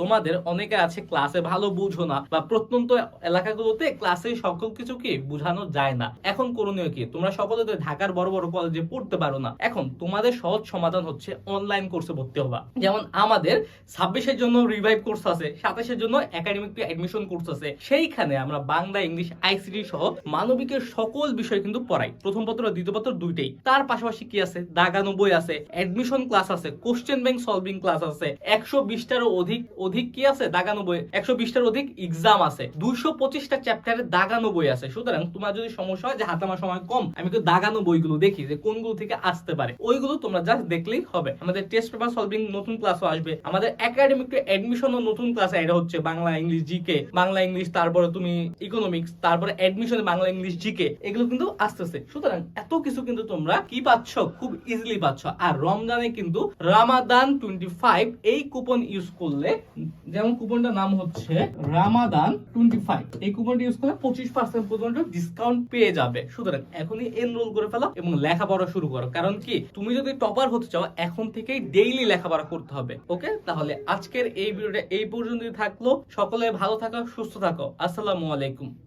তোমাদের অনেকে আছে ক্লাসে ভালো বুঝো না বা প্রত্যন্ত এলাকাগুলোতে ক্লাসে সকল কিছু কি বোঝানো যায় না। এখন করণীয় কি? তোমরা সকলে তো ঢাকার বড় বড় কলেজে পড়তে পারো না। এখন তোমাদের সহজ সমাধান হচ্ছে অনলাইন কোর্সে ভর্তি হবা। যেমন আমাদের 26-এর জন্য রিভাইভ কোর্স আছে, 27-এর জন্য একাডেমিক অ্যাডমিশন কোর্স আছে। সেইখানে আমরা বাংলা, ইংলিশ, আইসিটি সহ মানবিকের সকল বিষয় কিন্তু পড়াই, প্রথম পত্র দ্বিতীয় পত্র দুইটাই। তার পাশাপাশি কি আছে, দাগানো বই আছে, অ্যাডমিশন ক্লাস আছে, কোশ্চেন ব্যাংক সলভিং ক্লাস আছে, 120টারও অধিক অধিক কি আছে দাগানো বই, 120টার অধিক এক্সাম আছে, 225টা চ্যাপ্টারে দাগানো বই আছে। সুতরাং তোমার যদি সমস্যা হয় যে হাতে আমার সময় কম, আমি তো দাগানো বইগুলো দেখি যে কোনগুলো থেকে আসতে পারে, ওইগুলো তোমরা জাস্ট দেখলেই হবে। আমাদের টেস্ট পেপার সলভিং নতুন ক্লাসও আসবে, আমাদের একাডেমিক টু এডমিশনও নতুন ক্লাস এটা হচ্ছে Bangla English GK, Bangla English, তারপরে তুমি ইকোনমিক্স, তারপরে এডমিশনে বাংলা ইংলিশ জিকে, এগুলো কিন্তু আসতেছে। সুতরাং এত কিছু কিন্তু তোমরা কি পাচ্ছ, খুব ইজিলি পাচ্ছ। আর রমজানে কিন্তু রামাদান 25 এই কুপন ইউজ করলে, যেমন কুপনটার নাম হচ্ছে রামাদান 25, এই কুপনটা ইউজ করলে 25% পর্যন্ত ডিসকাউন্ট পেয়ে যাবে। সুতরাং এখনই এনরোল করে ফেলো এবং লেখাপড়া শুরু করো। কারণ কি, তুমি যদি টপার হতে চাও এখন থেকেই ডেইলি লেখাপড়া করতে হবে। ওকে, তাহলে আজকের এই ভিডিওটা এই পর্যন্তই থাকলো। সকলে ভালো থাকো, সুস্থ থাকো। আসসালামু আলাইকুম।